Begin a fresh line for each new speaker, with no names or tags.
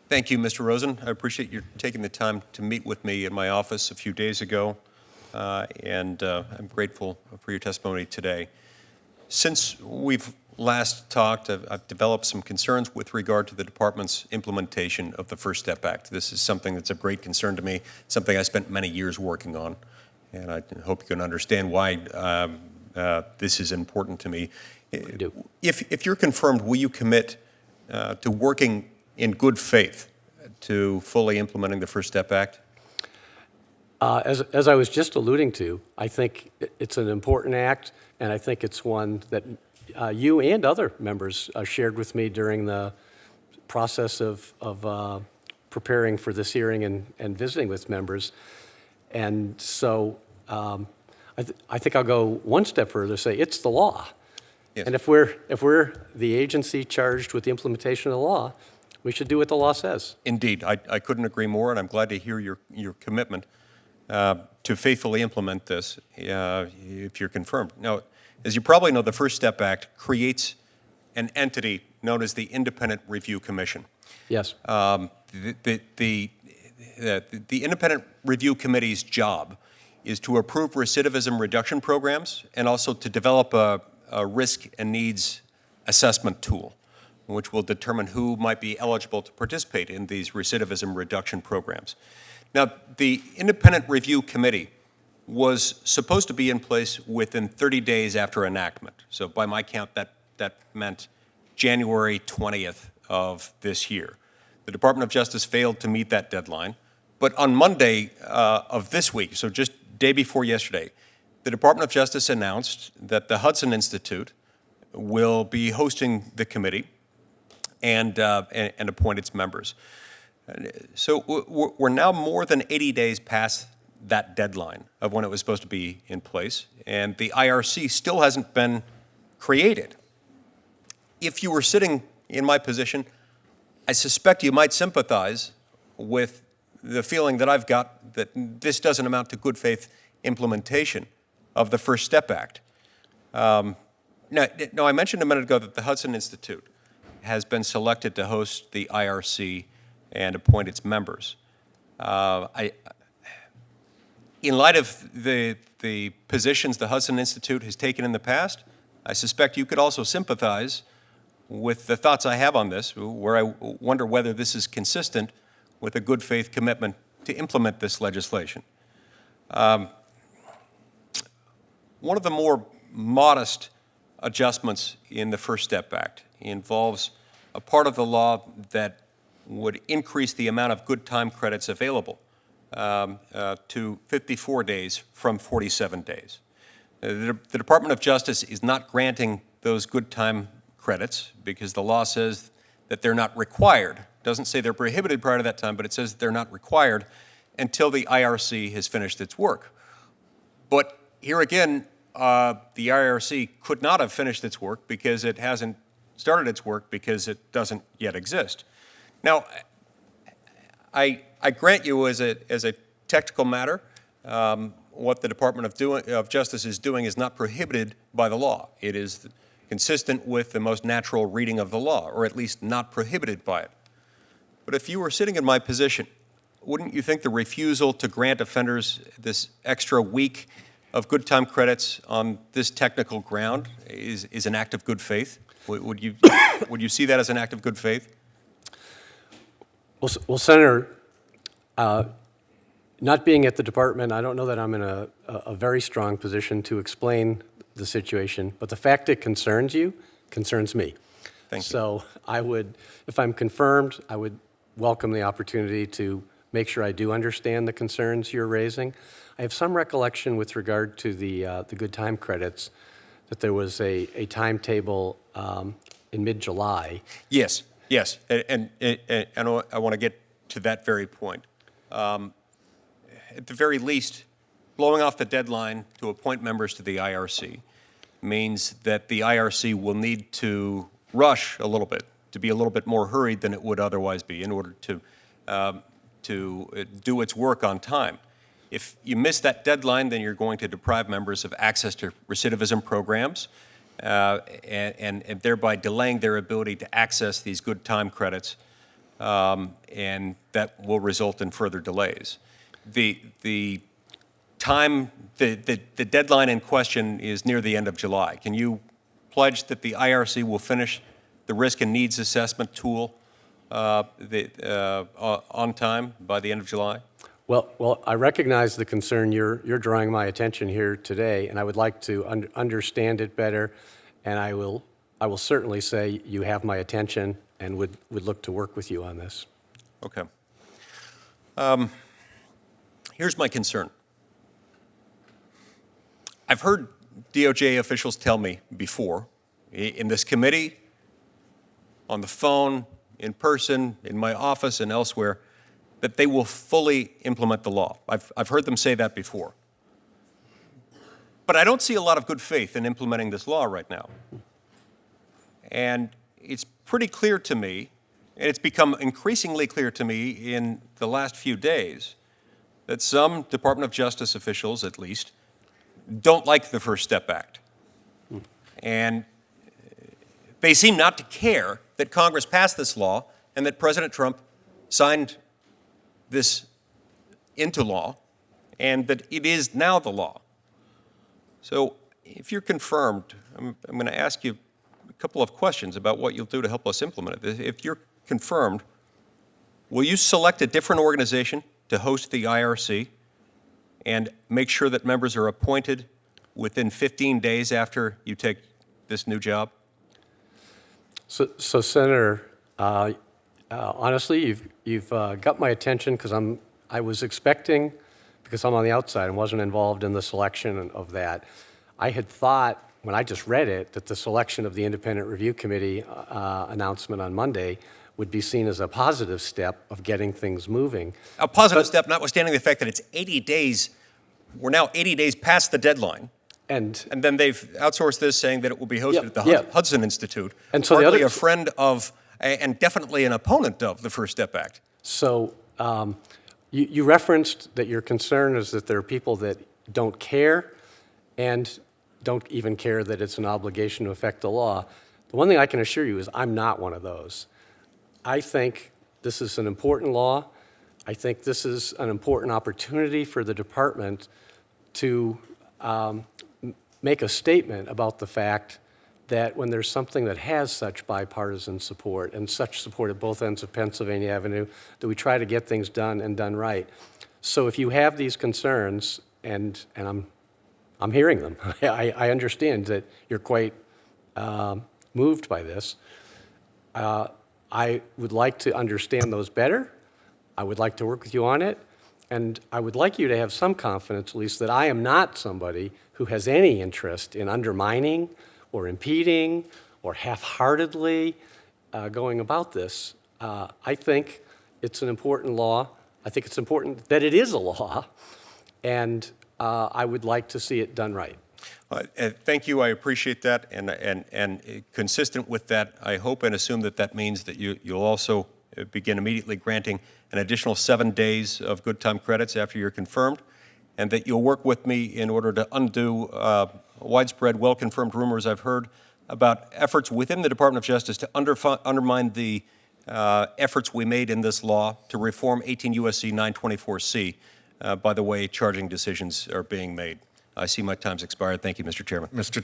Thank you, Mr. Rosen. I appreciate you taking the time to meet with me in my office a few days ago, and I'm grateful for your testimony today. Since we've last talked, I've developed some concerns with regard to the department's implementation of the First Step Act. This is something that's of great concern to me, something I spent many years working on, and I hope you can understand why this is important to me.
I do.
If you're confirmed, will you commit to working in good faith to fully implementing the First Step Act?
As I was just alluding to, I think it's an important act, and I think it's one that you and other members shared with me during the process of preparing for this hearing and visiting with members. And so I think I'll go one step further, say it's the law.
Yes.
And if we're the agency charged with the implementation of the law, we should do what the law says.
Indeed, I couldn't agree more, and I'm glad to hear your commitment to faithfully implement this if you're confirmed. Now, as you probably know, the First Step Act creates an entity known as the Independent Review Commission.
Yes.
The Independent Review Committee's job is to approve recidivism reduction programs and also to develop a risk and needs assessment tool, which will determine who might be eligible to participate in these recidivism reduction programs. Now, the Independent Review Committee was supposed to be in place within 30 days after enactment. So by my count, that meant January 20th of this year. The Department of Justice failed to meet that deadline, but on Monday of this week, so just day before yesterday, the Department of Justice announced that the Hudson Institute will be hosting the committee and appoint its members. So we're now more than 80 days past that deadline of when it was supposed to be in place, and the IRC still hasn't been created. If you were sitting in my position, I suspect you might sympathize with the feeling that I've got that this doesn't amount to good faith implementation of the First Step Act. Now, I mentioned a minute ago that the Hudson Institute has been selected to host the IRC and appoint its members. In light of the positions the Hudson Institute has taken in the past, I suspect you could also sympathize with the thoughts I have on this, where I wonder whether this is consistent with a good faith commitment to implement this legislation. One of the more modest adjustments in the First Step Act involves a part of the law that would increase the amount of good time credits available to 54 days from 47 days. The Department of Justice is not granting those good time credits because the law says that they're not required. It doesn't say they're prohibited prior to that time, but it says they're not required until the IRC has finished its work. But here again, the IRC could not have finished its work because it hasn't started its work because it doesn't yet exist. Now, I grant you as a technical matter, what the Department of Justice is doing is not prohibited by the law. It is consistent with the most natural reading of the law, or at least not prohibited by it. But if you were sitting in my position, wouldn't you think the refusal to grant offenders this extra week of good time credits on this technical ground is an act of good faith? Would you see that as an act of good faith?
Well, Senator, not being at the department, I don't know that I'm in a very strong position to explain the situation, but the fact it concerns you concerns me.
Thank you.
So I would, if I'm confirmed, I would welcome the opportunity to make sure I do understand the concerns you're raising. I have some recollection with regard to the good time credits that there was a timetable in mid-July.
Yes, and I want to get to that very point. At the very least, blowing off the deadline to appoint members to the IRC means that the IRC will need to rush a little bit, to be a little bit more hurried than it would otherwise be in order to do its work on time. If you miss that deadline, then you're going to deprive members of access to recidivism programs and thereby delaying their ability to access these good time credits and that will result in further delays. The time, the deadline in question is near the end of July. Can you pledge that the IRC will finish the risk and needs assessment tool on time by the end of July?
Well, I recognize the concern you're drawing my attention here today, and I would like to understand it better, and I will certainly say you have my attention and would look to work with you on this.
Okay. Here's my concern. I've heard DOJ officials tell me before, in this committee, on the phone, in person, in my office, and elsewhere, that they will fully implement the law. I've heard them say that before. But I don't see a lot of good faith in implementing this law right now. And it's pretty clear to me, and it's become increasingly clear to me in the last few days, that some Department of Justice officials, at least, don't like the First Step Act. And they seem not to care that Congress passed this law and that President Trump signed this into law, and that it is now the law. So if you're confirmed, I'm going to ask you a couple of questions about what you'll do to help us implement it. If you're confirmed, will you select a different organization to host the IRC and make sure that members are appointed within 15 days after you take this new job?
So Senator, honestly, you've got my attention because I was expecting, because I'm on the outside and wasn't involved in the selection of that. I had thought, when I just read it, that the selection of the Independent Review Committee announcement on Monday would be seen as a positive step of getting things moving.
A positive step, notwithstanding the fact that it's 80 days, we're now 80 days past the deadline. And then they've outsourced this, saying that it will be hosted at the Hudson Institute. And so hardly a friend of, and definitely an opponent of, the First Step Act.
So you referenced that your concern is that there are people that don't care and don't even care that it's an obligation to affect the law. The one thing I can assure you is I'm not one of those. I think this is an important law. I think this is an important opportunity for the department to make a statement about the fact that when there's something that has such bipartisan support and such support at both ends of Pennsylvania Avenue, that we try to get things done and done right. So if you have these concerns, and I'm hearing them, I understand that you're quite moved by this. I would like to understand those better. I would like to work with you on it. And I would like you to have some confidence, at least, that I am not somebody who has any interest in undermining or impeding or half-heartedly going about this. I think it's an important law. I think it's important that it is a law. And I would like to see it done right.
Thank you. I appreciate that. And consistent with that, I hope and assume that that means that you'll also begin immediately granting an additional 7 days of good time credits after you're confirmed, and that you'll work with me in order to undo widespread, well-confirmed rumors I've heard about efforts within the Department of Justice to undermine the efforts we made in this law to reform 18 U.S.C. 924C by the way charging decisions are being made. I see my time's expired. Thank you, Mr. Chairman.
Mr. Chairman.